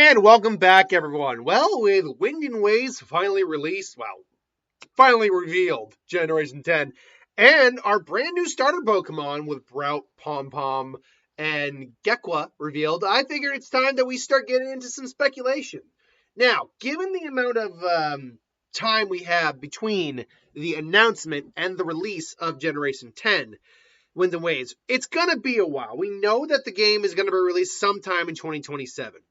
And welcome back, everyone. Well, with Wind and Waves finally released, finally revealed, Generation 10, and our brand new starter Pokemon with Brout, Pom Pom, and Gekwa revealed, I figured it's time that we start getting into some speculation. Now, given the amount of time we have between the announcement and the release of Generation 10, Wind and Waves, it's going to be a while. We know that the game is going to be released sometime in 2027.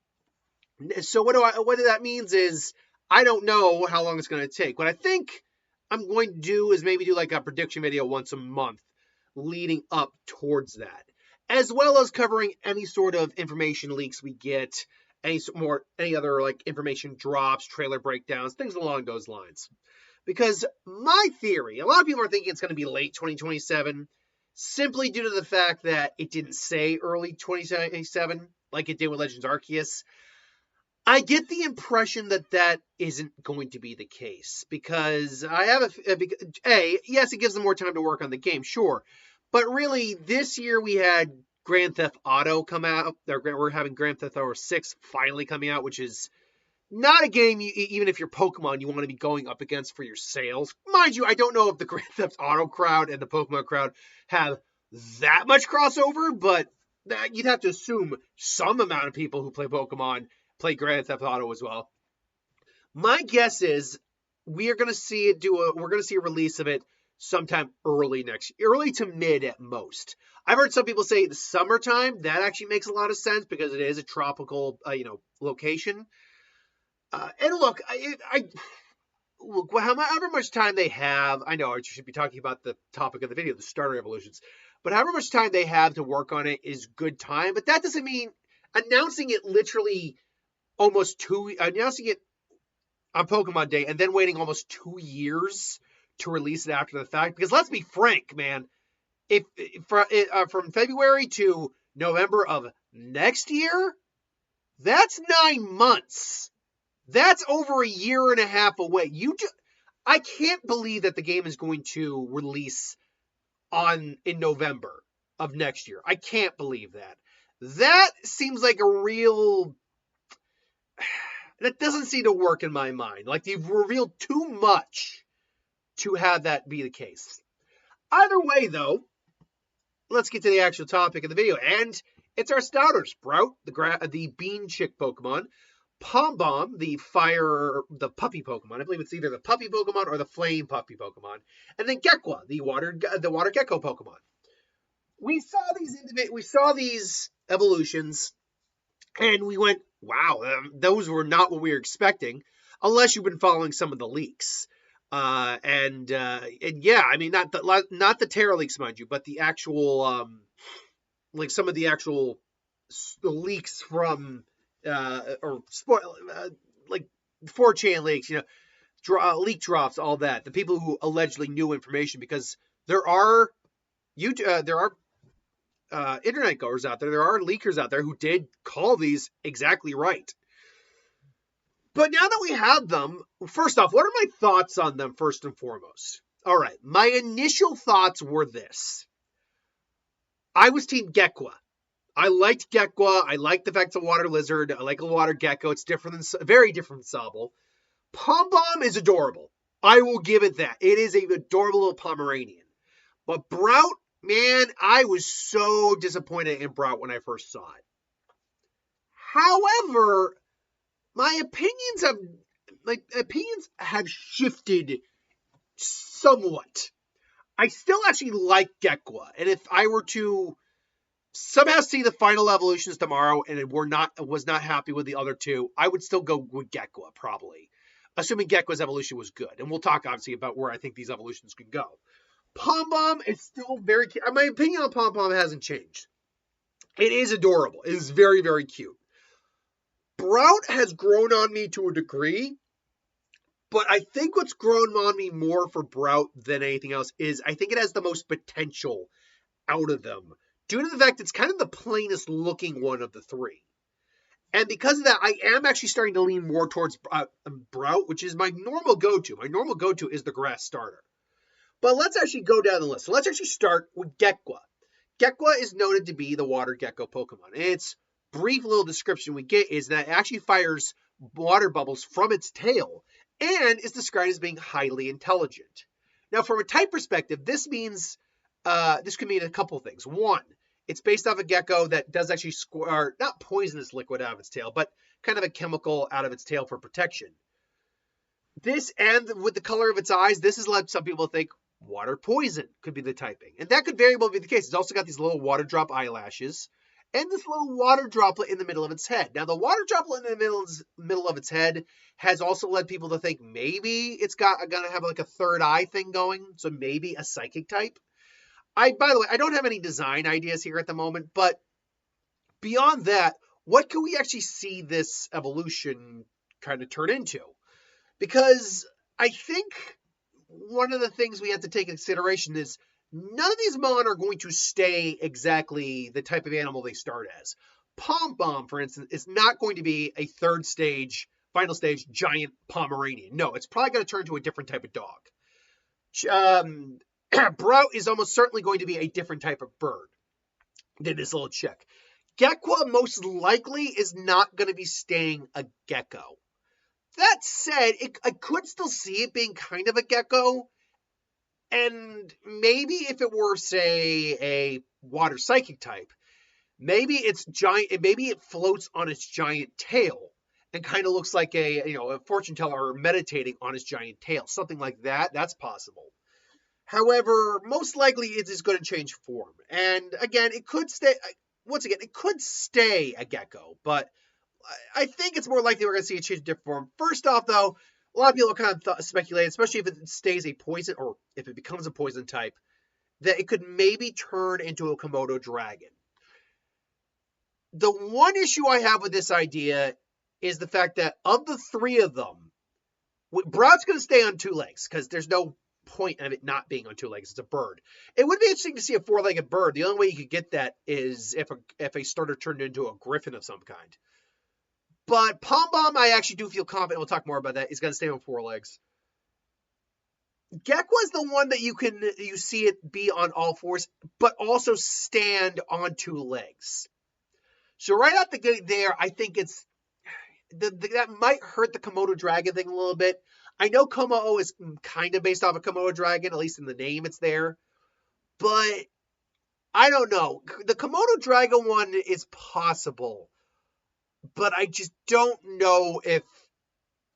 So what that means is I don't know how long it's going to take. What I think I'm going to do is maybe do like a prediction video once a month leading up towards that, as well as covering any sort of information leaks we get, any other like information drops, trailer breakdowns, things along those lines. Because my theory, a lot of people are thinking it's going to be late 2027, simply due to the fact that it didn't say early 2027 like it did with Legends Arceus. I get the impression that isn't going to be the case because I have yes, it gives them more time to work on the game, sure. But really, this year we had Grand Theft Auto come out. We're having Grand Theft Auto 6 finally coming out, which is not a game, even if you're Pokemon, you want to be going up against for your sales. Mind you, I don't know if the Grand Theft Auto crowd and the Pokemon crowd have that much crossover, but you'd have to assume some amount of people who play Pokemon play Grand Theft Auto as well. My guess is we're going to see a release of it sometime early to mid at most. I've heard some people say the summertime. That actually makes a lot of sense because it is a tropical, location. And look, however much time they have, I know I should be talking about the topic of the video, the starter evolutions, but however much time they have to work on it is good time. But that doesn't mean announcing it literally announcing it on Pokemon Day and then waiting almost 2 years to release it after the fact. Because let's be frank, man, if from February to November of next year, that's 9 months. That's over a year and a half away. I can't believe that the game is going to release in November of next year. I can't believe that. That seems like that doesn't seem to work in my mind. Like, you've revealed too much to have that be the case. Either way, though, let's get to the actual topic of the video. And it's our starters. Brout, the Bean Chick Pokemon. Pom Pom, the puppy Pokemon. I believe it's either the puppy Pokemon or the flame puppy Pokemon. And then Gekwa, the water gecko Pokemon. We saw these evolutions, and we went, wow, those were not what we were expecting, unless you've been following some of the leaks. And yeah, I mean, not the Terra leaks, mind you, but the actual, some of the actual leaks from, like 4chan leaks, leak drops, all that. The people who allegedly knew information, because there are internet goers out there. There are leakers out there who did call these exactly right. But now that we have them, first off, what are my thoughts on them first and foremost? All right, my initial thoughts were this. I was Team Gekwa. I liked Gekwa. I liked the fact it's a water lizard. I like a water gecko. It's very different than Sobble. Pom Pom is adorable. I will give it that. It is an adorable little Pomeranian. But Brout, man, I was so disappointed in Brout when I first saw it. However, my opinions have shifted somewhat. I still actually like Gekwa, and if I were to somehow see the final evolutions tomorrow and was not happy with the other two, I would still go with Gekwa, probably, assuming Gekwa's evolution was good. And we'll talk obviously about where I think these evolutions could go. Pom Pom is still very cute. My opinion on Pom Pom hasn't changed. It is adorable. It is very, very cute. Brout has grown on me to a degree, but I think what's grown on me more for Brout than anything else is I think it has the most potential out of them, due to the fact it's kind of the plainest looking one of the three. And because of that, I am actually starting to lean more towards Brout, which is my normal go-to. My normal go-to is the grass starter. But let's actually go down the list. So let's actually start with Gekwa. Gekwa is noted to be the water gecko Pokemon. It's brief little description we get is that it actually fires water bubbles from its tail and is described as being highly intelligent. Now, from a type perspective, this means this could mean a couple things. One, it's based off a gecko that does actually squirt, not poisonous liquid out of its tail, but kind of a chemical out of its tail for protection. This, and with the color of its eyes, this has led some people to think water poison could be the typing. And that could very well be the case. It's also got these little water drop eyelashes and this little water droplet in the middle of its head. Now, the water droplet in the middle of its head has also led people to think maybe it's gonna have like a third eye thing going, so maybe a psychic type. By the way, I don't have any design ideas here at the moment, but beyond that, what can we actually see this evolution kind of turn into? Because I think one of the things we have to take into consideration is none of these mon are going to stay exactly the type of animal they start as. Pom-Pom, for instance, is not going to be a third stage, final stage, giant Pomeranian. No, it's probably going to turn to a different type of dog. Brout is almost certainly going to be a different type of bird than this little chick. Gekwa most likely is not going to be staying a gecko. That said, I could still see it being kind of a gecko. And maybe if it were, say, a water psychic type, maybe it's giant. Maybe it floats on its giant tail and kind of looks like a fortune teller or meditating on its giant tail, something like that. That's possible. However, most likely it is going to change form. And again, it could stay. Once again, it could stay a gecko, but I think it's more likely we're going to see it change a different form. First off, though, a lot of people kind of speculate, especially if it stays a poison or if it becomes a poison type, that it could maybe turn into a Komodo dragon. The one issue I have with this idea is the fact that of the three of them, Brout's going to stay on two legs because there's no point of it not being on two legs. It's a bird. It would be interesting to see a four-legged bird. The only way you could get that is if a starter turned into a griffin of some kind. But Pom-Pom, I actually do feel confident. We'll talk more about that. He's going to stay on four legs. Gekwa's the one that you see it be on all fours, but also stand on two legs. So right out the gate there, I think it's that might hurt the Komodo dragon thing a little bit. I know Komo is kind of based off a Komodo dragon, at least in the name it's there. But I don't know. The Komodo dragon one is possible. But I just don't know if,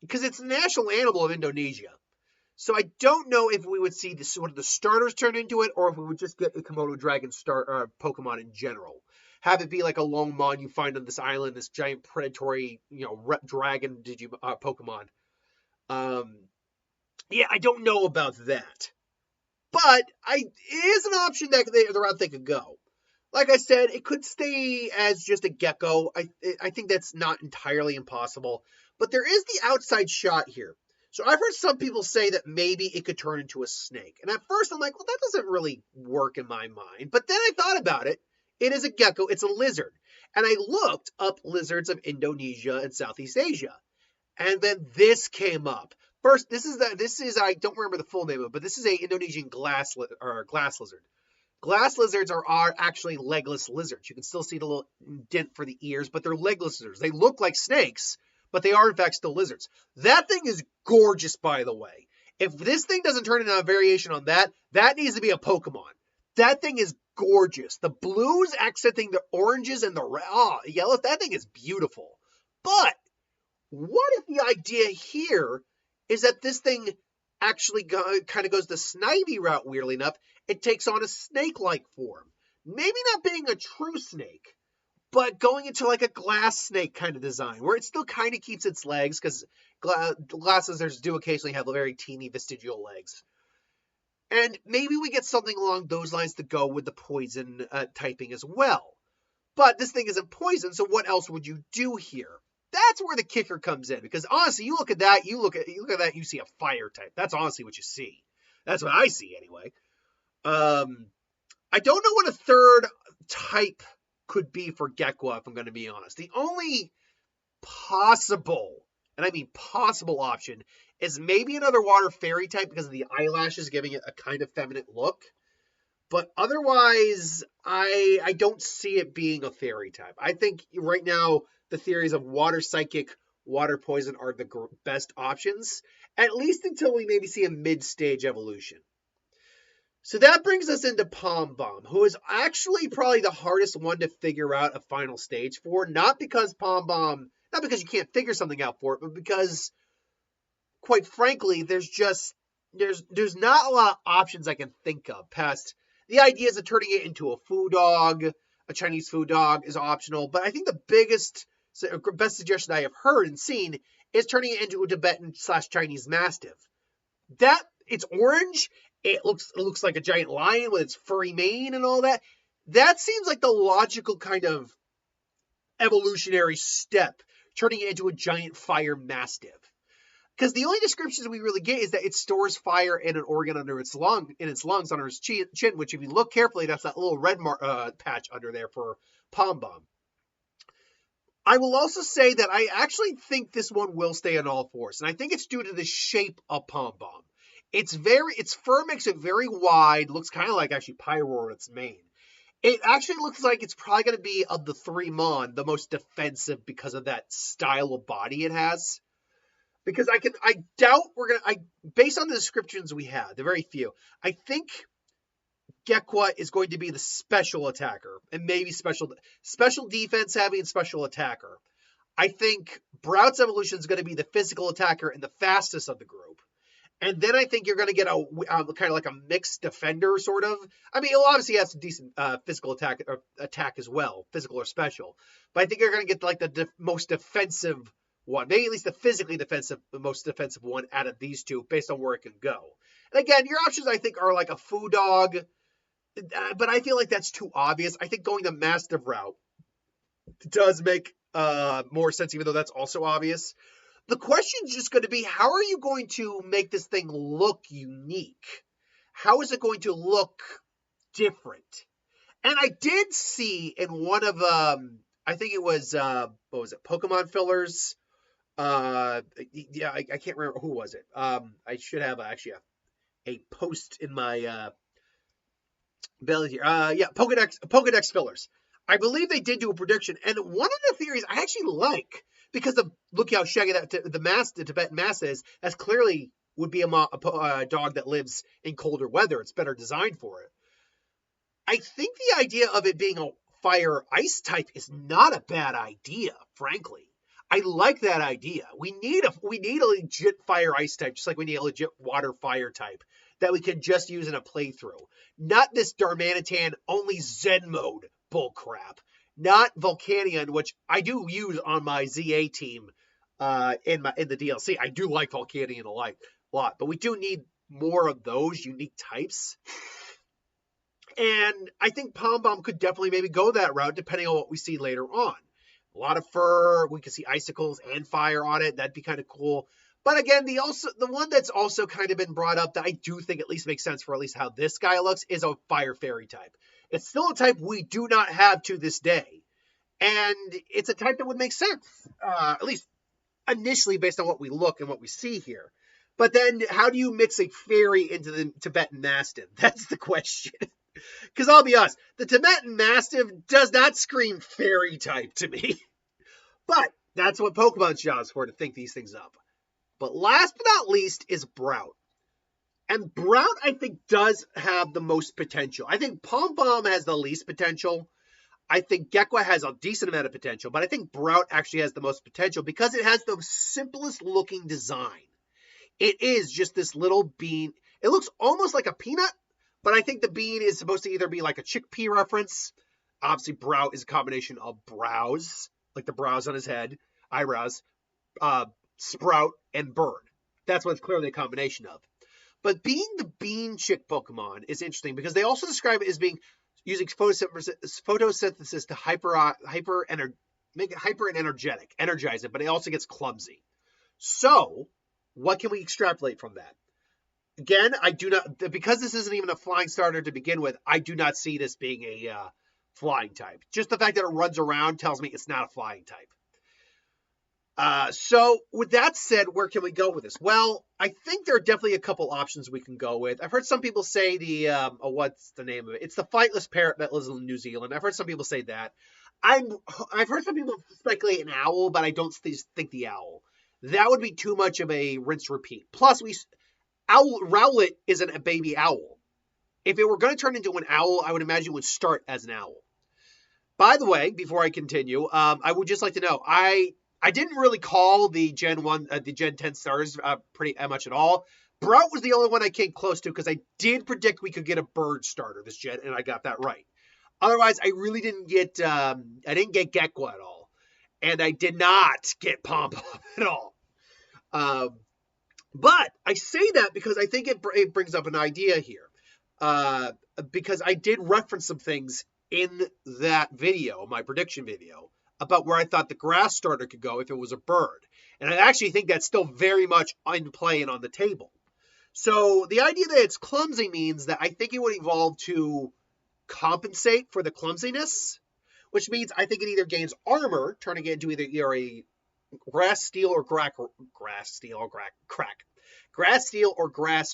because it's the national animal of Indonesia. So I don't know if we would see the starters turn into it, or if we would just get a Komodo dragon Pokemon in general. Have it be like a lone mon you find on this island, this giant predatory, dragon Pokemon. Yeah, I don't know about that. But it is an option that the route they could go. Like I said, it could stay as just a gecko. I think that's not entirely impossible. But there is the outside shot here. So I've heard some people say that maybe it could turn into a snake. And at first I'm like, well, that doesn't really work in my mind. But then I thought about it. It is a gecko. It's a lizard. And I looked up lizards of Indonesia and Southeast Asia. And then this came up. First, this is I don't remember the full name of it, but this is a Indonesian glass lizard. Glass lizards are actually legless lizards. You can still see the little dent for the ears, but they're legless lizards. They look like snakes, but they are in fact still lizards. That thing is gorgeous, by the way. If this thing doesn't turn into a variation on that, that needs to be a Pokemon. That thing is gorgeous. The blues accenting the oranges and the yellow. That thing is beautiful. But what if the idea here is that this thing actually kind of goes the Snivy route, weirdly enough? It takes on a snake-like form. Maybe not being a true snake, but going into like a glass snake kind of design, where it still kind of keeps its legs, because glass lizards do occasionally have very teeny vestigial legs. And maybe we get something along those lines to go with the poison typing as well. But this thing isn't poison, so what else would you do here? That's where the kicker comes in, because honestly, you look at that, you see a fire type. That's honestly what you see. That's what I see anyway. I don't know what a third type could be for Gekwa, if I'm going to be honest. The only possible, and I mean possible option, is maybe another water fairy type because of the eyelashes giving it a kind of feminine look. But otherwise, I don't see it being a fairy type. I think right now the theories of water psychic, water poison are the best options, at least until we maybe see a mid-stage evolution. So that brings us into Pom Bomb, who is actually probably the hardest one to figure out a final stage for. Not because not because you can't figure something out for it, but because, quite frankly, there's not a lot of options I can think of past the ideas of turning it into a food dog. A Chinese food dog is optional, but I think the best suggestion I have heard and seen is turning it into a Tibetan/Chinese Mastiff. That it's orange. It looks like a giant lion with its furry mane and all that. That seems like the logical kind of evolutionary step, turning it into a giant fire mastiff. Because the only descriptions we really get is that it stores fire in an organ under its lungs under its chin, which if you look carefully, that's that little red patch under there for Pom Bomb. I will also say that I actually think this one will stay on all fours, and I think it's due to the shape of Pom Bomb. Its fur makes it very wide, looks kind of like actually Pyro in its mane. It actually looks like it's probably going to be, of the three Mon, the most defensive because of that style of body it has. Because I doubt based on the descriptions we had, the very few, I think Gekwa is going to be the special attacker, and maybe special defense heavy and special attacker. I think Brout's evolution is going to be the physical attacker and the fastest of the group. And then I think you're going to get a kind of like a mixed defender, sort of. I mean, it'll obviously have some decent physical attack as well, physical or special. But I think you're going to get like the most defensive one, maybe at least the most defensive one out of these two, based on where it can go. And again, your options I think are like a food dog, but I feel like that's too obvious. I think going the Mastiff route does make more sense, even though that's also obvious. The question is just going to be, how are you going to make this thing look unique? How is it going to look different? And I did see in one of, I think it was, what was it, Pokemon fillers? I can't remember, who was it? I should have actually a post in my belly here. Pokedex fillers. I believe they did do a prediction, and one of the theories I actually like, because of look how shaggy the Tibetan Mastiff is. That's clearly would be a dog that lives in colder weather. It's better designed for it. I think the idea of it being a fire ice type is not a bad idea, frankly. I like that idea. We need a legit fire ice type, just like we need a legit water fire type that we can just use in a playthrough. Not this Darmanitan only Zen mode bullcrap. Not Volcanion, which I do use on my ZA team in the DLC. I do like Volcanion a lot, but we do need more of those unique types. And I think Pom Bomb could definitely maybe go that route, depending on what we see later on. A lot of fur, we could see icicles and fire on it. That'd be kind of cool. But again, the one that's also kind of been brought up that I do think at least makes sense for at least how this guy looks is a fire fairy type. It's still a type we do not have to this day. And it's a type that would make sense, at least initially based on what we look and what we see here. But then how do you mix a fairy into the Tibetan Mastiff? That's the question. Because I'll be honest, the Tibetan Mastiff does not scream fairy type to me. But that's what Pokemon's job is for, to think these things up. But last but not least is Brout. And Brout, I think, does have the most potential. I think Pom Bomb has the least potential. I think Gekwa has a decent amount of potential. But I think Brout actually has the most potential because it has the simplest looking design. It is just this little bean. It looks almost like a peanut, but I think the bean is supposed to either be like a chickpea reference. Obviously, Brout is a combination of brows, like the brows on his head, eyebrows, sprout, and bird. That's what it's clearly a combination of. But being the bean chick Pokemon is interesting because they also describe it as being using photosynthesis to make it hyper and energetic, energize it, but it also gets clumsy. So, what can we extrapolate from that? Again, I do not, because this isn't even a flying starter to begin with, I do not see this being a flying type. Just the fact that it runs around tells me it's not a flying type. So with that said, where can we go with this? Well, I think there are definitely a couple options we can go with. I've heard some people say what's the name of it? It's the flightless parrot that lives in New Zealand. I've heard some people say that. I've heard some people speculate an owl, but I don't think the owl. That would be too much of a rinse repeat. Plus, Rowlet isn't a baby owl. If it were going to turn into an owl, I would imagine it would start as an owl. By the way, before I continue, I would just like to know, I didn't really call the Gen 1, the Gen 10 starters pretty much at all. Brout was the only one I came close to because I did predict we could get a bird starter this gen, and I got that right. Otherwise, I really didn't get, I didn't get Gekwa at all. And I did not get Pom Pom at all. But I say that because I think it brings up an idea here. Because I did reference some things in that video, my prediction video, about where I thought the grass starter could go if it was a bird. And I actually think that's still very much in play and on the table. So the idea that it's clumsy means that I think it would evolve to compensate for the clumsiness, which means I think it either gains armor, turning it into either a grass steel or grass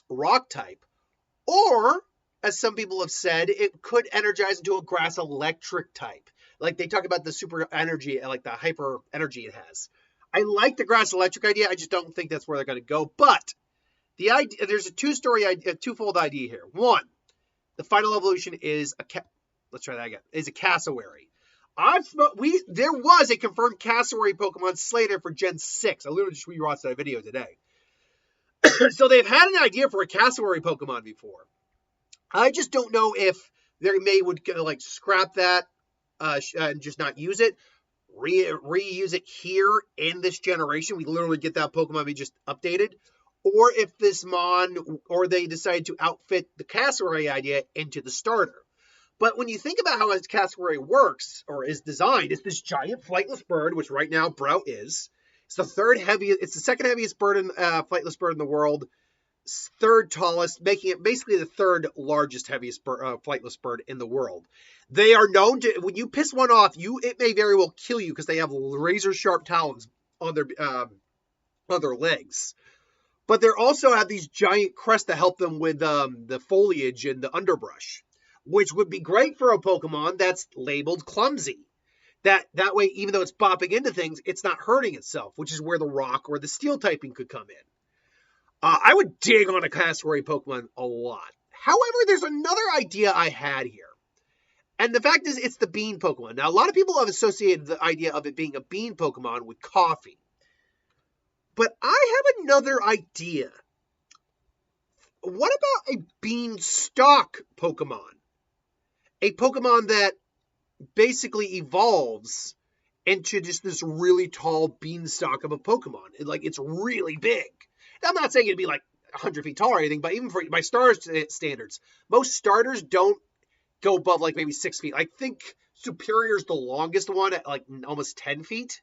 rock type, or, as some people have said, it could energize into a grass electric type. Like they talk about the super energy, like the hyper energy it has. I like the grass electric idea. I just don't think that's where they're going to go. But the idea, there's a twofold idea here. One, the final evolution is is a cassowary. There was a confirmed cassowary Pokemon Slater for Gen 6. I literally just rewatched that video today. So they've had an idea for a cassowary Pokemon before. I just don't know if they would like scrap that and just not use it, reuse it here in this generation. We literally get that Pokemon be just updated, or if or they decide to outfit the cassowary idea into the starter. But when you think about how a cassowary works or is designed, it's this giant flightless bird, which right now Brout is. It's the second heaviest flightless bird in the world, third tallest, making it basically the third largest, heaviest flightless bird in the world. They are known to, when you piss one off, it may very well kill you because they have razor sharp talons on their legs. But they also have these giant crests that help them with the foliage and the underbrush, which would be great for a Pokemon that's labeled clumsy. That way, even though it's bopping into things, it's not hurting itself, which is where the rock or the steel typing could come in. I would dig on a cassowary Pokemon a lot. However, there's another idea I had here. And the fact is, it's the bean Pokemon. Now, a lot of people have associated the idea of it being a bean Pokemon with coffee. But I have another idea. What about a beanstalk Pokemon? A Pokemon that basically evolves into just this really tall beanstalk of a Pokemon. It's really big. Now, I'm not saying it'd be like 100 feet tall or anything, but even for my star standards, most starters don't go above like maybe 6 feet. I think Superior's the longest one at like almost 10 feet.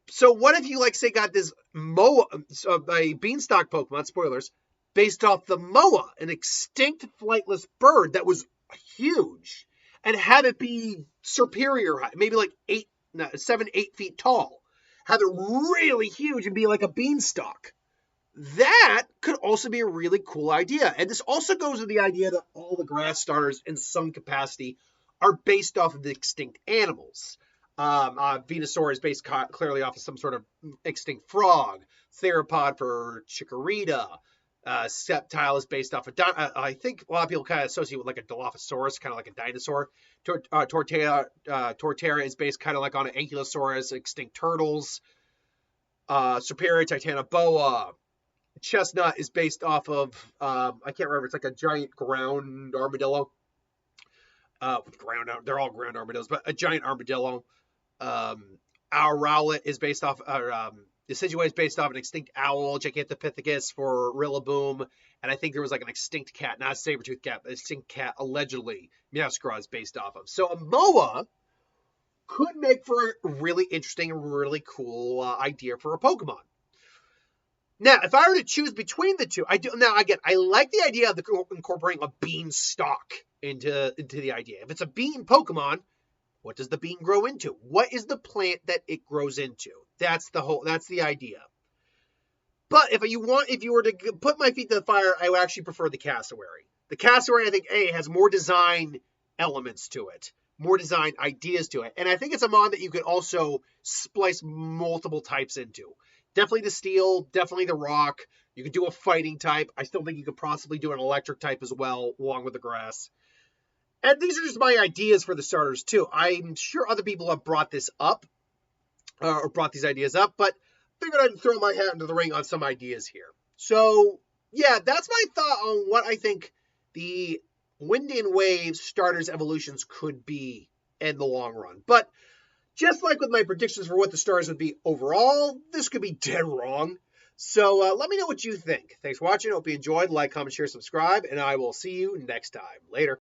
So what if you say got this a beanstalk Pokemon, spoilers, based off the Moa, an extinct flightless bird that was huge, and have it be superior height, maybe like 7, 8 feet tall. Have it really huge and be like a beanstalk. That could also be a really cool idea. And this also goes with the idea that all the grass starters in some capacity are based off of the extinct animals. Venusaur is based clearly off of some sort of extinct frog. Theropod for Chikorita. Sceptile is based off of, I think a lot of people kind of associate with like a Dilophosaurus, kind of like a dinosaur. Torterra is based kind of like on an Ankylosaurus, extinct turtles. Superior Titanoboa. Chestnut is based off of, I can't remember, it's like a giant ground armadillo. They're all ground armadillos, but a giant armadillo. Our Rowlet is based off, Decidueye is based off an extinct owl, Gigantopithecus for Rillaboom, and I think there was like an extinct cat, not a saber-toothed cat, but an extinct cat, allegedly, Meowscarada is based off of. So a Moa could make for a really interesting and really cool idea for a Pokemon. Now, if I were to choose between the two, I like the idea of incorporating a beanstalk into the idea. If it's a bean Pokemon, What does the bean grow into? What is the plant that it grows into? That's the idea. But if you were to put my feet to the fire, I would actually prefer the cassowary. The cassowary, I think, has more design elements to it, more design ideas to it. And I think it's a mod that you could also splice multiple types into. Definitely the steel, definitely the rock. You could do a fighting type. I still think you could possibly do an electric type as well, along with the grass. And these are just my ideas for the starters, too. I'm sure other people have brought this up, or brought these ideas up, but figured I'd throw my hat into the ring on some ideas here. So, yeah, that's my thought on what I think the Wind and Waves starters evolutions could be in the long run. But just like with my predictions for what the stars would be overall, this could be dead wrong. So let me know what you think. Thanks for watching. Hope you enjoyed. Like, comment, share, subscribe, and I will see you next time. Later.